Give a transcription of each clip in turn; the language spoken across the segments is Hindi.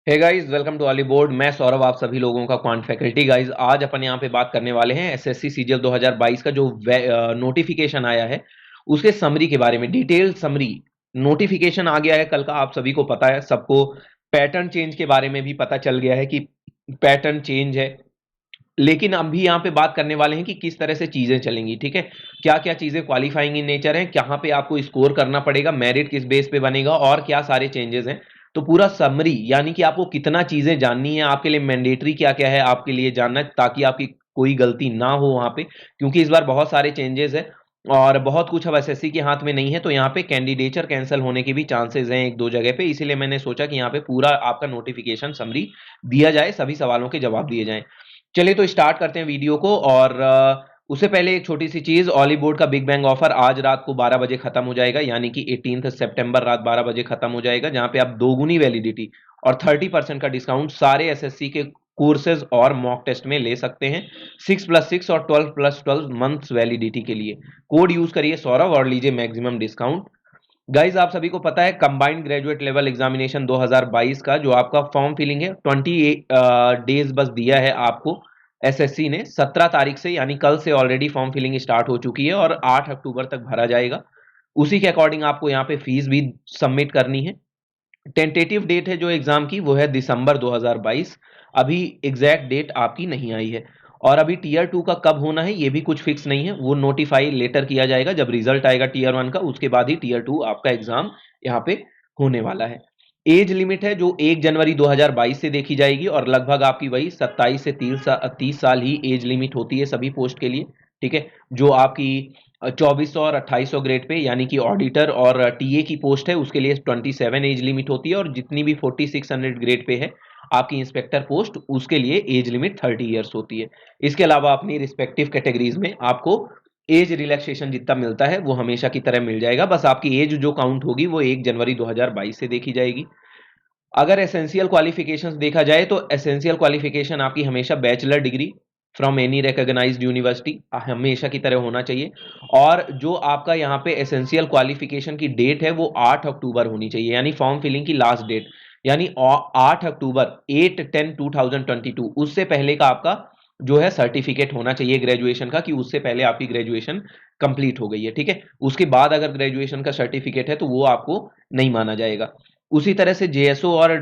Hey guys, welcome to Oliveboard. मैं सौरभ, आप सभी लोगों का क्वांट फैकल्टी। गाइस, आज अपन यहाँ पे बात करने वाले हैं एसएससी सीजीएल 2022 का जो नोटिफिकेशन आया है उसके समरी के बारे में। डिटेल समरी नोटिफिकेशन आ गया है कल का, आप सभी को पता है। सबको पैटर्न चेंज के बारे में भी पता चल गया है कि पैटर्न चेंज है। लेकिन हम भी यहाँ पे बात करने वाले हैं कि किस तरह से चीजें चलेंगी, ठीक है। क्या क्या चीजें क्वालिफाइंग इन नेचर है, कहाँ पे आपको स्कोर करना पड़ेगा, मेरिट किस बेस पे बनेगा और क्या सारे चेंजेस हैं। तो पूरा समरी, यानी कि आपको कितना चीजें जाननी है, आपके लिए मैंडेटरी क्या क्या है आपके लिए जानना, ताकि आपकी कोई गलती ना हो वहां पे। क्योंकि इस बार बहुत सारे चेंजेस है और बहुत कुछ अब एसएससी के हाथ में नहीं है, तो यहाँ पे कैंडिडेचर कैंसिल होने के भी चांसेस हैं एक दो जगह पे। इसीलिए मैंने सोचा कि यहाँ पे पूरा आपका नोटिफिकेशन समरी दिया जाए, सभी सवालों के जवाब दिए जाएं। चलिए तो स्टार्ट करते हैं वीडियो को। और उससे पहले एक छोटी सी चीज, ऑली बोर्ड का बिग बैंग ऑफर आज रात को 12 बजे खत्म हो जाएगा, यानी कि 18 सितंबर रात 12 बजे खत्म हो जाएगा, जहां पे आप दोगुनी वैलिडिटी और 30% का डिस्काउंट सारे एसएससी के कोर्सेज और मॉक टेस्ट में ले सकते हैं। 6+6 और 12+12 मंथ्स वैलिडिटी के लिए कोड यूज करिए सौरभ और लीजिए मैक्सिमम डिस्काउंट। गाइज, आप सभी को पता है कंबाइंड ग्रेजुएट लेवल एग्जामिनेशन 2022 का जो आपका फॉर्म फिलिंग है 28 डेज बस दिया है आपको। एसएससी ने 17 तारीख से, यानी कल से ऑलरेडी फॉर्म फिलिंग स्टार्ट हो चुकी है और 8 अक्टूबर तक भरा जाएगा। उसी के अकॉर्डिंग आपको यहाँ पे फीस भी सबमिट करनी है। टेंटेटिव डेट है जो एग्जाम की, वो है दिसंबर 2022। अभी एग्जैक्ट डेट आपकी नहीं आई है। और अभी टीयर 2 का कब होना है ये भी कुछ फिक्स नहीं है, वो नोटिफाई लेटर किया जाएगा जब रिजल्ट आएगा टीयर 1 का, उसके बाद ही टीयर 2 आपका एग्जाम यहाँ पे होने वाला है। एज लिमिट है जो 1 जनवरी 2022 से देखी जाएगी और लगभग आपकी वही 27 से 30 साल ही एज लिमिट होती है सभी पोस्ट के लिए, ठीक है। जो आपकी 2400 और 2800 ग्रेड पे, यानी कि ऑडिटर और टीए की पोस्ट है, उसके लिए 27 एज लिमिट होती है। और जितनी भी 4600 ग्रेड पे है आपकी इंस्पेक्टर पोस्ट, उसके लिए एज लिमिट 30 ईयर्स होती है। इसके अलावा अपनी रिस्पेक्टिव कैटेगरीज में आपको एज रिलैक्सेशन जितना मिलता है वो हमेशा की तरह मिल जाएगा, बस आपकी एज जो काउंट होगी वो 1 जनवरी 2022 से देखी जाएगी। अगर एसेंशियल क्वालिफिकेशंस देखा जाए तो एसेंशियल क्वालिफिकेशन आपकी हमेशा bachelor degree from any recognised university हमेशा की तरह होना चाहिए। और जो आपका यहाँ पे एसेंशियल क्वालिफिकेशन की डेट है वो 8 अक्टूबर होनी चाहिए, यानी फॉर्म फिलिंग की लास्ट डेट, यानी 8 अक्टूबर 8/10/2022, उससे पहले का आपका जो है सर्टिफिकेट होना चाहिए ग्रेजुएशन का, कि उससे पहले आपकी ग्रेजुएशन कंप्लीट हो गई है, ठीक है। उसके बाद अगर ग्रेजुएशन का सर्टिफिकेट है तो वो आपको नहीं माना जाएगा। उसी तरह से जेएसओ और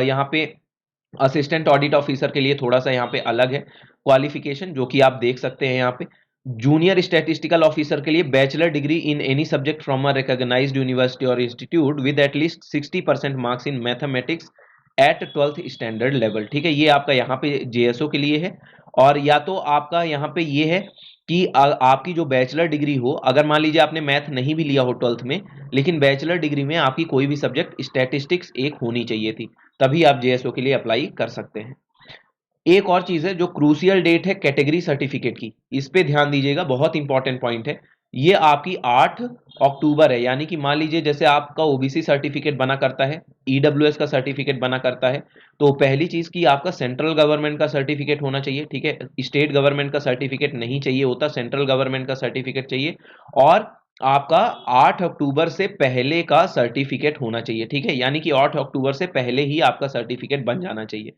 यहाँ पे असिस्टेंट ऑडिट ऑफिसर के लिए थोड़ा सा यहाँ पे अलग है क्वालिफिकेशन, जो कि आप देख सकते हैं यहाँ पे। जूनियर स्टैटिस्टिकल ऑफिसर के लिए bachelor degree in any subject from a recognised university और institute with at least 60% marks in mathematics at 12th standard level, ठीक है। ये आपका यहाँ पे जेएसओ के लिए है। और या तो आपका यहाँ पे ये है कि आपकी जो बैचलर डिग्री हो, अगर मान लीजिए आपने मैथ नहीं भी लिया हो 12th में, लेकिन बैचलर डिग्री में आपकी कोई भी सब्जेक्ट स्टैटिस्टिक्स एक होनी चाहिए थी, तभी आप जेएसओ के लिए अप्लाई कर सकते हैं। एक और चीज है जो क्रूसियल डेट है कैटेगरी सर्टिफिकेट की, इस पे ध्यान दीजिएगा, बहुत इंपॉर्टेंट पॉइंट है। ये आपकी 8 अक्टूबर है, यानी कि मान लीजिए जैसे आपका ओबीसी सर्टिफिकेट बना करता है, ईडब्ल्यूएस का सर्टिफिकेट बना करता है, तो पहली चीज की आपका सेंट्रल गवर्नमेंट का सर्टिफिकेट होना चाहिए, ठीक है। स्टेट गवर्नमेंट का सर्टिफिकेट नहीं चाहिए होता, सेंट्रल गवर्नमेंट का सर्टिफिकेट चाहिए। और आपका 8 अक्टूबर से पहले का सर्टिफिकेट होना चाहिए, ठीक है, यानी कि 8 अक्टूबर से पहले ही आपका सर्टिफिकेट बन जाना चाहिए।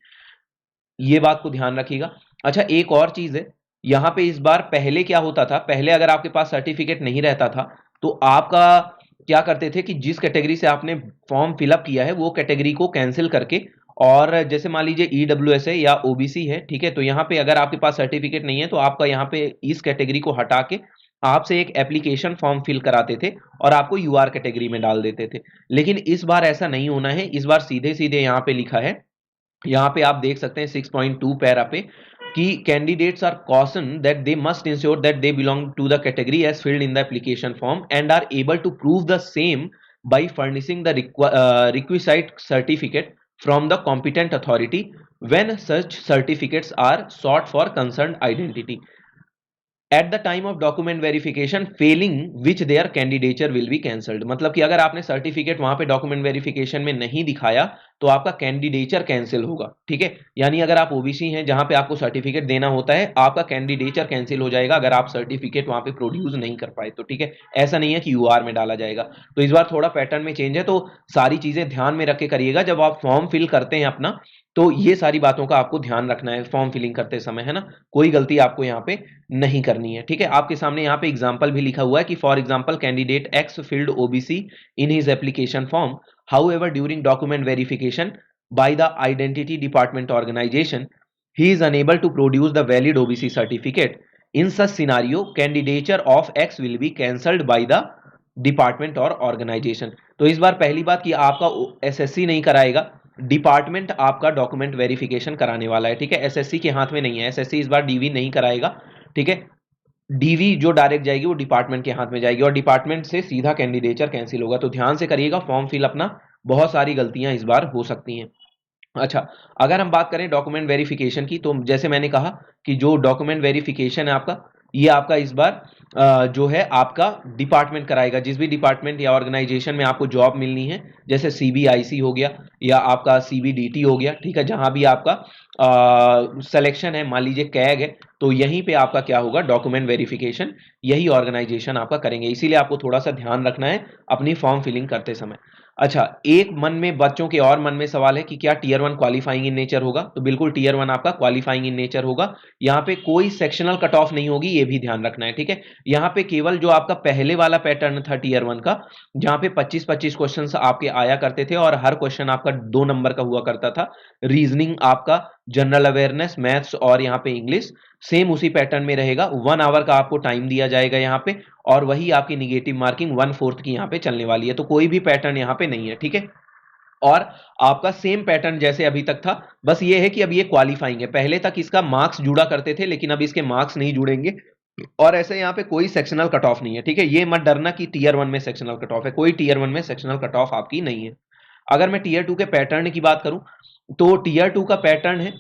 ये बात को ध्यान रखिएगा। अच्छा, एक और चीज है यहां पे, इस बार पहले क्या होता था, पहले अगर आपके पास सर्टिफिकेट नहीं रहता था तो आपका क्या करते थे कि जिस कैटेगरी से आपने फॉर्म फिलअप किया है वो कैटेगरी को कैंसिल करके, और जैसे मान लीजिए ईडब्ल्यूएस है या ओबीसी है, ठीक है, तो यहाँ पे अगर आपके पास सर्टिफिकेट नहीं है तो आपका यहाँ पे इस कैटेगरी को हटा के आपसे एक एप्लीकेशन फॉर्म फिल कराते थे और आपको यूआर कैटेगरी में डाल देते थे। लेकिन इस बार ऐसा नहीं होना है, इस बार सीधे सीधे यहाँ पे लिखा है, यहाँ पे आप देख सकते हैं 6.2 पैरा पे, कि candidates are caution that they must ensure that they belong to the category as filled in the application form and are able to prove the same by furnishing the requisite certificate from the competent authority when such certificates are sought for concerned identity at the time of document verification, failing which their candidature will be cancelled. मतलब कि अगर आपने सर्टिफिकेट वहां पे डॉक्यूमेंट वेरिफिकेशन में नहीं दिखाया तो आपका कैंडिडेचर कैंसिल होगा, ठीक है। यानी अगर आप ओबीसी हैं जहां पे आपको सर्टिफिकेट देना होता है, आपका कैंडिडेचर कैंसिल हो जाएगा अगर आप सर्टिफिकेट वहां पे प्रोड्यूस नहीं कर पाए तो, ठीक है। ऐसा नहीं है कि यूआर में डाला जाएगा। तो इस बार थोड़ा पैटर्न में चेंज है, तो सारी चीजें ध्यान में रख के करिएगा जब आप फॉर्म फिल करते हैं अपना, तो ये सारी बातों का आपको ध्यान रखना है फॉर्म फिलिंग करते समय, है ना। कोई गलती आपको यहाँ पे नहीं करनी है, ठीक है। आपके सामने यहाँ पे एग्जाम्पल भी लिखा हुआ है कि for example candidate x field OBC in his application form, however during document verification by the identity department organization he is unable to produce the valid OBC certificate. In such scenario candidature of X will be cancelled by the department और ऑर्गेनाइजेशन। तो इस बार पहली बात कि आपका एसएससी नहीं कराएगा, डिपार्टमेंट आपका डॉक्यूमेंट वेरिफिकेशन कराने वाला है, ठीक है। एसएससी के हाथ में नहीं है, एसएससी इस बार डीवी नहीं कराएगा, ठीक है। डीवी जो डायरेक्ट जाएगी वो डिपार्टमेंट के हाथ में जाएगी और डिपार्टमेंट से सीधा कैंडिडेचर कैंसिल होगा। तो ध्यान से करिएगा फॉर्म फिल अपना, बहुत सारी गलतियां इस बार हो सकती हैं। अच्छा, अगर हम बात करें डॉक्यूमेंट वेरिफिकेशन की, तो जैसे मैंने कहा कि जो डॉक्यूमेंट वेरिफिकेशन है आपका, ये आपका इस बार जो है आपका डिपार्टमेंट कराएगा। जिस भी डिपार्टमेंट या ऑर्गेनाइजेशन में आपको जॉब मिलनी है, जैसे सीबीआईसी हो गया या आपका सीबीडीटी हो गया, ठीक है, जहां भी आपका सिलेक्शन है, मान लीजिए कैग है, तो यहीं पे आपका क्या होगा, डॉक्यूमेंट वेरिफिकेशन यही ऑर्गेनाइजेशन आपका करेंगे। इसीलिए आपको थोड़ा सा ध्यान रखना है अपनी फॉर्म फिलिंग करते समय। अच्छा, एक मन में बच्चों के और मन में सवाल है कि क्या टीयर 1 क्वालिफाइंग इन नेचर होगा? तो बिल्कुल टीयर 1 आपका क्वालिफाइंग इन नेचर होगा। यहाँ पे कोई सेक्शनल कट ऑफ नहीं होगी, ये भी ध्यान रखना है, ठीक है। यहाँ पे केवल जो आपका पहले वाला पैटर्न था टीयर 1 का, जहाँ पे 25-25 क्वेश्चन आपके आया करते थे और हर क्वेश्चन आपका 2 नंबर का हुआ करता था, रीजनिंग आपका, जनरल अवेयरनेस, मैथ्स और यहाँ पे इंग्लिश, सेम उसी पैटर्न में रहेगा। 1 आवर का आपको टाइम दिया जाएगा यहाँ पे, और वही आपकी निगेटिव मार्किंग 1/4 की यहाँ पे चलने वाली है। तो कोई भी पैटर्न यहाँ पे नहीं है, ठीक है। और आपका सेम पैटर्न जैसे अभी तक था, बस ये है कि अब ये क्वालिफाइंग है। पहले तक इसका मार्क्स जुड़ा करते थे, लेकिन अब इसके मार्क्स नहीं जुड़ेंगे और ऐसे यहाँ पे कोई सेक्शनल कट ऑफ नहीं है, ठीक है। ये मत डरना कि टीयर 1 में सेक्शनल कट ऑफ है, कोई टीयर 1 में सेक्शनल कट ऑफ आपकी नहीं है। अगर मैं टीयर 2 के पैटर्न की बात करूं, तो टीयर 2 का पैटर्न है,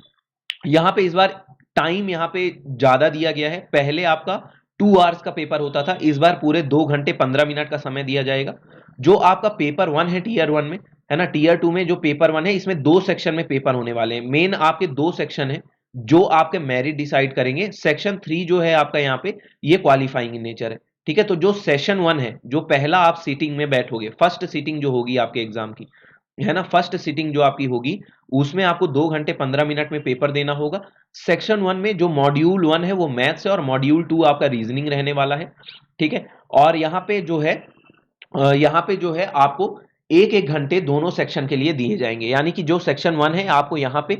यहाँ पे इस बार टाइम यहाँ पे ज्यादा दिया गया है। पहले आपका 2 आवर्स का पेपर होता था, इस बार पूरे 2 घंटे 15 मिनट का समय दिया जाएगा। जो आपका पेपर 1 है टीयर 1 में, है ना, टीयर 2 में जो पेपर 1 है, इसमें 2 सेक्शन में पेपर होने वाले हैं। मेन आपके 2 सेक्शन है जो आपके मेरिट डिसाइड करेंगे। सेक्शन 3 जो है आपका यहाँ पे, ये क्वालिफाइंग इन नेचर है, ठीक है। तो जो सेशन 1 है, जो पहला आप सीटिंग में बैठोगे, फर्स्ट सीटिंग जो होगी आपके एग्जाम की, है ना, फर्स्ट सीटिंग जो आपकी होगी, उसमें आपको 2 घंटे 15 मिनट में पेपर देना होगा। सेक्शन 1 में जो मॉड्यूल 1 है वो मैथ्स है और मॉड्यूल 2 आपका रीजनिंग रहने वाला है, ठीक है। और यहाँ पे जो है आपको एक एक घंटे दोनों सेक्शन के लिए दिए जाएंगे। यानी कि जो सेक्शन 1 है, आपको यहाँ पे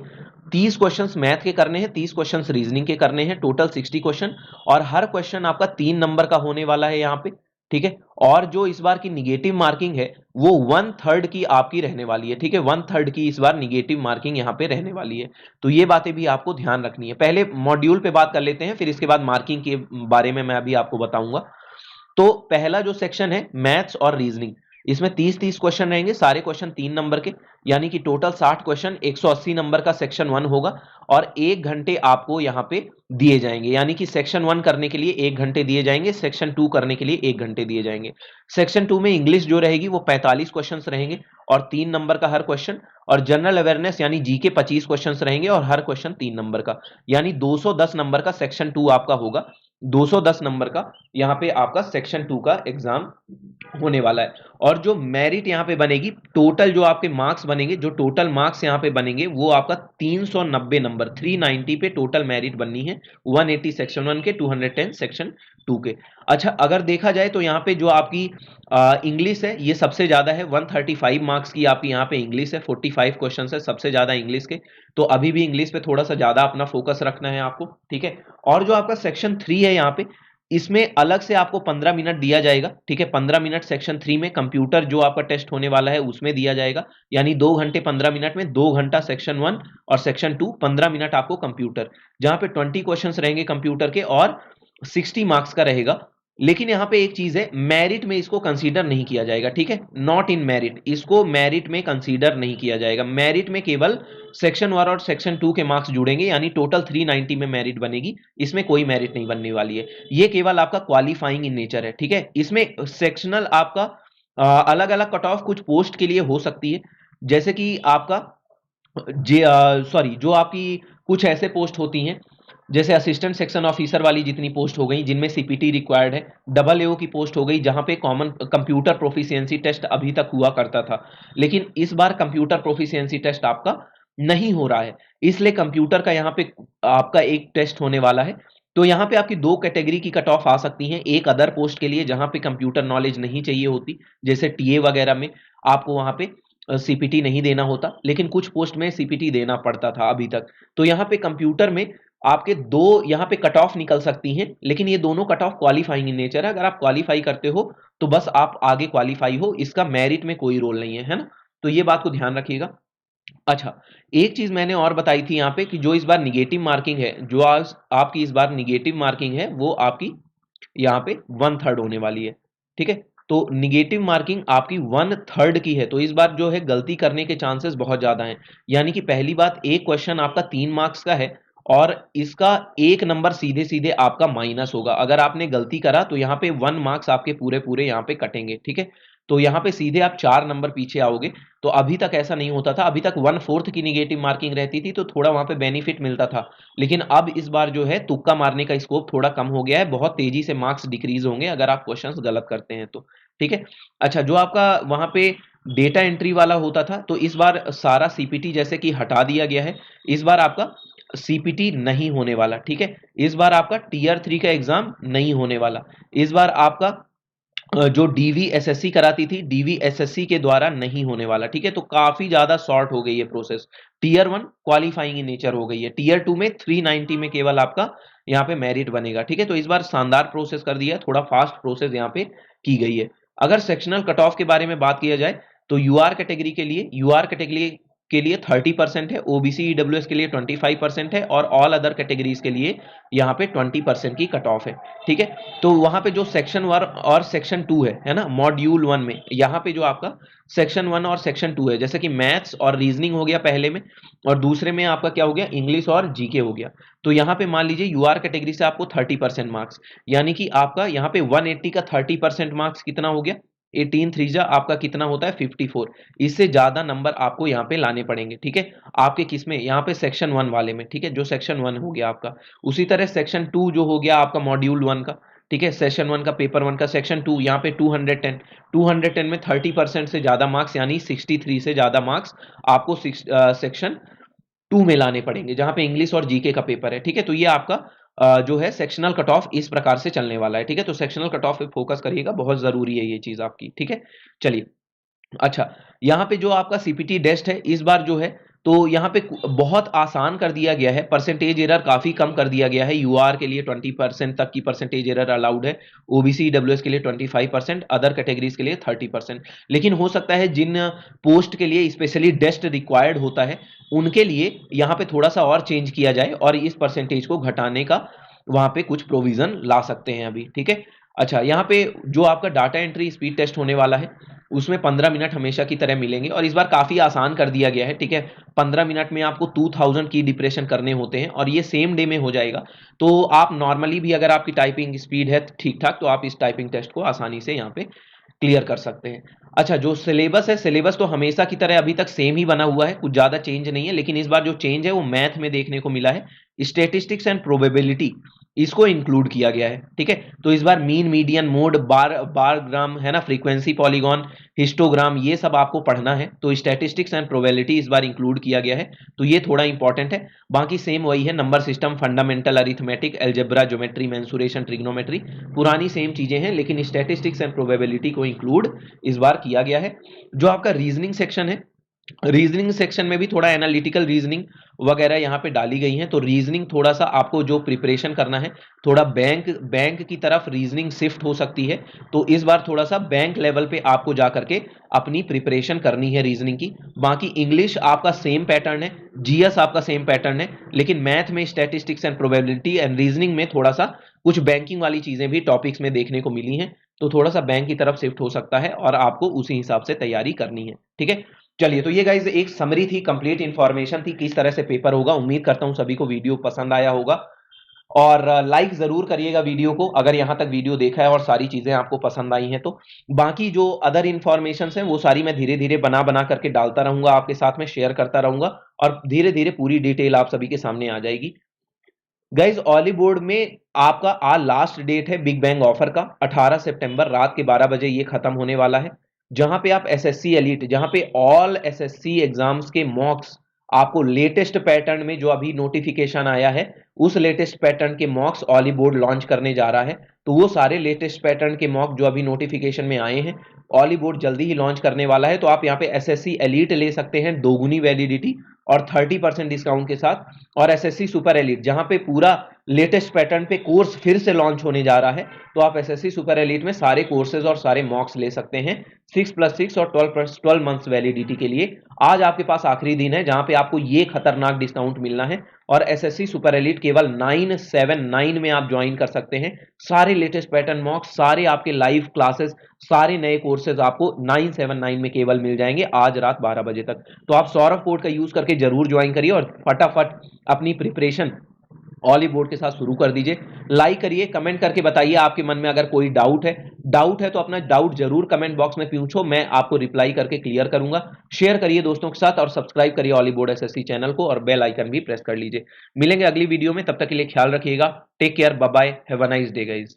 30 क्वेश्चंस मैथ के करने हैं, 30 क्वेश्चंस रीजनिंग के करने हैं, टोटल 60 क्वेश्चन, और हर क्वेश्चन आपका 3 नंबर का होने वाला है यहाँ पे, ठीक है। और जो इस बार की निगेटिव मार्किंग है वो 1/3 की आपकी रहने वाली है, ठीक है। 1/3 की इस बार निगेटिव मार्किंग यहाँ पे रहने वाली है। तो ये बातें भी आपको ध्यान रखनी है। पहले मॉड्यूल पे बात कर लेते हैं, फिर इसके बाद मार्किंग के बारे में मैं अभी आपको बताऊंगा। तो पहला जो सेक्शन है मैथ्स और रीजनिंग, इसमें 30-30 क्वेश्चन रहेंगे, सारे क्वेश्चन 3 नंबर के, यानी कि टोटल 60 क्वेश्चन, 180 नंबर का सेक्शन 1 होगा और 1 घंटे आपको यहाँ पे दिए जाएंगे। यानी कि सेक्शन 1 करने के लिए 1 घंटे दिए जाएंगे, सेक्शन 2 करने के लिए 1 घंटे दिए जाएंगे। सेक्शन 2 में इंग्लिश जो रहेगी वो 45 क्वेश्चन रहेंगे और 3 नंबर का हर क्वेश्चन, और जनरल अवेयरनेस यानी जीके 25 क्वेश्चन रहेंगे और हर क्वेश्चन 3 नंबर का, यानी 210 नंबर का सेक्शन 2 आपका होगा। 210 नंबर का यहाँ पे आपका सेक्शन 2 का एग्जाम होने वाला है। और जो मेरिट यहाँ पे बनेगी, टोटल जो आपके मार्क्स बनेंगे, जो टोटल मार्क्स यहाँ पे बनेंगे वो आपका 390 नंबर, 390 पे टोटल मेरिट बननी है। 180 सेक्शन 1 के, 210 सेक्शन 2 के। अच्छा, अगर देखा जाए तो यहाँ पे जो आपकी इंग्लिश है ये सबसे ज्यादा है, 135 मार्क्स की आपकी यहाँ पे इंग्लिश है, 45 क्वेश्चन है सबसे ज्यादा इंग्लिश के। तो अभी भी इंग्लिश पे थोड़ा सा ज्यादा अपना फोकस रखना है आपको, ठीक है। और जो आपका सेक्शन 3 है यहाँ पे, इसमें अलग से आपको 15 मिनट दिया जाएगा, ठीक है। 15 मिनट सेक्शन 3 में कंप्यूटर जो आपका टेस्ट होने वाला है उसमें दिया जाएगा, यानी 2 घंटे 15 मिनट में 2 घंटा सेक्शन 1 और सेक्शन 2, 15 मिनट आपको कंप्यूटर, जहां पे 20 क्वेश्चंस रहेंगे कंप्यूटर के और 60 मार्क्स का रहेगा। लेकिन यहाँ पे एक चीज है, मेरिट में इसको कंसीडर नहीं किया जाएगा, ठीक है। नॉट इन मेरिट, इसको मेरिट में कंसीडर नहीं किया जाएगा। मेरिट में केवल सेक्शन 1 और सेक्शन 2 के मार्क्स जुड़ेंगे, यानी टोटल 390 में मेरिट बनेगी। इसमें कोई मेरिट नहीं बनने वाली है, ये केवल आपका क्वालिफाइंग इन नेचर है, ठीक है। इसमें सेक्शनल आपका अलग अलग कट ऑफ कुछ पोस्ट के लिए हो सकती है, जैसे कि आपका जो आपकी कुछ ऐसे पोस्ट होती हैं, जैसे असिस्टेंट सेक्शन ऑफिसर वाली जितनी पोस्ट हो गई जिनमें सीपीटी रिक्वायर्ड है, डबल एओ की पोस्ट हो गई जहां पे कॉमन कंप्यूटर प्रोफिशिएंसी टेस्ट अभी तक हुआ करता था, लेकिन इस बार कंप्यूटर प्रोफिशिएंसी टेस्ट आपका नहीं हो रहा है, इसलिए कंप्यूटर का यहाँ पे आपका एक टेस्ट होने वाला है। तो यहाँ पे आपकी दो कैटेगरी की कट ऑफ आ सकती हैं, एक अदर पोस्ट के लिए जहां पे कंप्यूटर नॉलेज नहीं चाहिए होती, जैसे टीए वगैरह में आपको वहां पे सीपीटी नहीं देना होता, लेकिन कुछ पोस्ट में सीपीटी देना पड़ता था अभी तक। तो यहाँ पे कंप्यूटर में आपके दो यहाँ पे कट ऑफ निकल सकती हैं, लेकिन ये दोनों cut off qualifying in nature है। अगर आप क्वालिफाई करते हो तो बस आप आगे क्वालिफाई हो, इसका मेरिट में कोई रोल नहीं है ना। तो ये बात को ध्यान रखिएगा। अच्छा, एक चीज मैंने और बताई थी यहाँ पे कि जो इस बार निगेटिव मार्किंग है, जो आज आपकी इस बार निगेटिव मार्किंग है वो आपकी यहाँ पे 1/3 होने वाली है। ठीक है, तो निगेटिव मार्किंग आपकी 1/3 की है, तो इस बार जो है गलती करने के चांसेस बहुत ज्यादा हैं। यानी कि पहली बात, एक क्वेश्चन आपका 3 मार्क्स का है और इसका एक नंबर सीधे सीधे आपका माइनस होगा। अगर आपने गलती करा तो यहाँ पे 1 मार्क्स आपके पूरे पूरे यहाँ पे कटेंगे। ठीक है, तो यहाँ पे सीधे आप 4 नंबर पीछे आओगे। तो अभी तक ऐसा नहीं होता था, अभी तक 1/4 की निगेटिव मार्किंग रहती थी तो थोड़ा वहां पे बेनिफिट मिलता था, लेकिन अब इस बार जो है तुक्का मारने का स्कोप थोड़ा कम हो गया है, बहुत तेजी से मार्क्स डिक्रीज होंगे अगर आप क्वेश्चंस गलत करते हैं तो। ठीक है, अच्छा, जो आपका वहां पे डेटा एंट्री वाला होता था तो इस बार सारा सीपीटी जैसे कि हटा दिया गया है, इस बार आपका सीपीटी नहीं होने वाला। ठीक है, इस बार आपका टीयर 3 का एग्जाम नहीं होने वाला, इस बार आपका जो डीवीएसएससी कराती थी डीवीएसएससी के द्वारा नहीं होने वाला। ठीक है, तो काफी ज्यादा शॉर्ट हो गई है process. Tier 1 qualifying in nature हो गई है, टीयर 2 में 390 में केवल आपका यहाँ पे मेरिट बनेगा। ठीक है, तो इस बार शानदार प्रोसेस कर दिया, थोड़ा फास्ट प्रोसेस यहाँ पे की गई है। अगर सेक्शनल कट ऑफ के बारे में बात किया जाए तो यूआर कैटेगरी के लिए 30% है, ओबीसी ईडब्ल्यूएस के लिए 25% है और ऑल अदर कैटेगरीज के लिए यहाँ पे 20% की कट ऑफ है। ठीक है, तो वहां पे जो सेक्शन 1 और सेक्शन 2 है ना, मॉड्यूल 1 में यहाँ पे जो आपका सेक्शन 1 और सेक्शन 2 है, जैसे कि मैथ्स और रीजनिंग हो गया पहले में, और दूसरे में आपका क्या हो गया, इंग्लिश और जीके हो गया। तो यहाँ पे मान लीजिए यूआर कैटेगरी से आपको 30% मार्क्स, यानी कि आपका यहाँ पे 180 का 30% मार्क्स कितना हो गया, 18 3 आपका कितना होता है 54। इससे ज्यादा नंबर आपको यहाँ पे लाने पड़ेंगे। ठीक है, आपके किसमें, यहाँ पे सेक्शन 1 वाले में। ठीक है, जो सेक्शन 1 हो गया आपका, उसी तरह सेक्शन 2 जो हो गया आपका मॉड्यूल 1 का। ठीक है, सेशन 1 का पेपर 1 का सेक्शन 2 यहाँ पे 210 में 30% से ज्यादा मार्क्स यानी 63 से ज्यादा मार्क्स आपको सेक्शन 2 में लाने पड़ेंगे, जहां पे इंग्लिश और जीके का पेपर है। ठीक है, तो ये आपका जो है सेक्शनल कट ऑफ इस प्रकार से चलने वाला है। ठीक है, तो सेक्शनल कट ऑफ पे फोकस करिएगा, बहुत जरूरी है ये चीज आपकी। ठीक है, चलिए। अच्छा, यहाँ पे जो आपका सीपीटी टेस्ट है इस बार जो है, तो यहाँ पे बहुत आसान कर दिया गया है, परसेंटेज एरर काफी कम कर दिया गया है। यूआर के लिए 20% तक की परसेंटेज एरर अलाउड है, ओबीसी डब्ल्यूएस के लिए 25%, अदर कैटेगरीज के लिए 30%। लेकिन हो सकता है जिन पोस्ट के लिए स्पेशली टेस्ट रिक्वायर्ड होता है उनके लिए यहाँ पे थोड़ा सा और चेंज किया जाए और इस परसेंटेज को घटाने का वहां पे कुछ प्रोविजन ला सकते हैं अभी। ठीक है, अच्छा, यहाँ पे जो आपका डाटा एंट्री स्पीड टेस्ट होने वाला है उसमें 15 मिनट हमेशा की तरह मिलेंगे और इस बार काफी आसान कर दिया गया है। ठीक है, 15 मिनट में आपको 2000 की डिप्रेशन करने होते हैं और ये सेम डे में हो जाएगा। तो आप नॉर्मली भी अगर आपकी टाइपिंग स्पीड है ठीक ठाक तो आप इस टाइपिंग टेस्ट को आसानी से यहाँ पे क्लियर कर सकते हैं। अच्छा, जो सिलेबस है, सिलेबस तो हमेशा की तरह अभी तक सेम ही बना हुआ है, कुछ ज्यादा चेंज नहीं है, लेकिन इस बार जो चेंज है वो मैथ में देखने को मिला है। स्टेटिस्टिक्स एंड प्रोबेबिलिटी इसको इंक्लूड किया गया है। ठीक है, तो इस बार मीन मीडियन मोड बार ग्राम है ना, फ्रीक्वेंसी पॉलीगॉन हिस्टोग्राम, ये सब आपको पढ़ना है। तो स्टैटिस्टिक्स एंड प्रोबेबिलिटी इस बार इंक्लूड किया गया है, तो ये थोड़ा इंपॉर्टेंट है। बाकी सेम वही है, number system, fundamental arithmetic, algebra, geometry, mensuration, trigonometry, पुरानी सेम चीजें हैं, लेकिन स्टैटिस्टिक्स एंड प्रोबेबिलिटी को इंक्लूड इस बार किया गया है। जो आपका रीजनिंग सेक्शन है, रीजनिंग सेक्शन में भी थोड़ा एनालिटिकल रीजनिंग वगैरह यहाँ पे डाली गई है। तो रीजनिंग थोड़ा सा आपको जो प्रिपरेशन करना है, थोड़ा बैंक बैंक की तरफ रीजनिंग शिफ्ट हो सकती है। तो इस बार थोड़ा सा बैंक लेवल पे आपको जा करके अपनी प्रिपरेशन करनी है रीजनिंग की। बाकी इंग्लिश आपका सेम पैटर्न है, जीएस आपका सेम पैटर्न है, लेकिन मैथ में statistics and probability and reasoning में थोड़ा सा कुछ बैंकिंग वाली चीजें भी टॉपिक्स में देखने को मिली हैं, तो थोड़ा सा बैंक की तरफ शिफ्ट हो सकता है और आपको उसी हिसाब से तैयारी करनी है। ठीक है, चलिए, तो ये गाइज एक समरी थी, कंप्लीट इंफॉर्मेशन थी किस तरह से पेपर होगा। उम्मीद करता हूं सभी को वीडियो पसंद आया होगा और लाइक जरूर करिएगा वीडियो को अगर यहां तक वीडियो देखा है और सारी चीजें आपको पसंद आई हैं तो। बाकी जो अदर इंफॉर्मेशन हैं वो सारी मैं धीरे धीरे बना बना करके डालता रहूंगा, आपके साथ में शेयर करता रहूंगा और धीरे धीरे पूरी डिटेल आप सभी के सामने आ जाएगी। गाइज ऑलीवुड में आपका आज लास्ट डेट है बिग बैंग ऑफर का, 18 सितंबर रात के 12 बजे ये खत्म होने वाला है। जहां पे आप एसएससी एलीट, जहां पे ऑल एसएससी एग्जाम्स के मॉक्स आपको लेटेस्ट पैटर्न में जो अभी नोटिफिकेशन आया है उस लेटेस्ट पैटर्न के मॉक्स ऑलीवुड लॉन्च करने जा रहा है। तो वो सारे लेटेस्ट पैटर्न के मॉक जो अभी नोटिफिकेशन में आए हैं ऑलीवुड जल्दी ही लॉन्च करने वाला है। तो आप यहाँ पे एसएससी एलीट ले सकते हैं दोगुनी वैलिडिटी और 30% डिस्काउंट के साथ, और एसएससी सुपर एलीट जहां पे पूरा लेटेस्ट पैटर्न पे कोर्स फिर से लॉन्च होने जा रहा है। तो आप एसएससी सुपर एलीट में सारे कोर्सेज और सारे मॉक्स ले सकते हैं 6+6 और 12 मंथ्स वैलिडिटी के लिए। आज आपके पास आखिरी दिन है जहां पे आपको ये खतरनाक डिस्काउंट मिलना है और एसएससी सुपर एलीट केवल 979 में आप ज्वाइन कर सकते हैं। सारे लेटेस्ट पैटर्न मॉक्स, सारे आपके लाइव क्लासेस, सारे नए कोर्सेज आपको 979 में केवल मिल जाएंगे आज रात 12 बजे तक। तो आप सौरभ कोड का यूज करके जरूर ज्वाइन करिए और फटाफट अपनी प्रिपरेशन ऑलीवुड के साथ शुरू कर दीजिए। लाइक करिए, कमेंट करके बताइए आपके मन में अगर कोई डाउट है तो अपना डाउट जरूर कमेंट बॉक्स में पूछो, मैं आपको रिप्लाई करके क्लियर करूंगा। शेयर करिए दोस्तों के साथ और सब्सक्राइब करिए ऑलीवुड एसएससी चैनल को और बेल आइकन भी प्रेस कर लीजिए। मिलेंगे अगली वीडियो में, तब तक के लिए ख्याल रखिएगा। Take care, bye bye, have a nice day guys.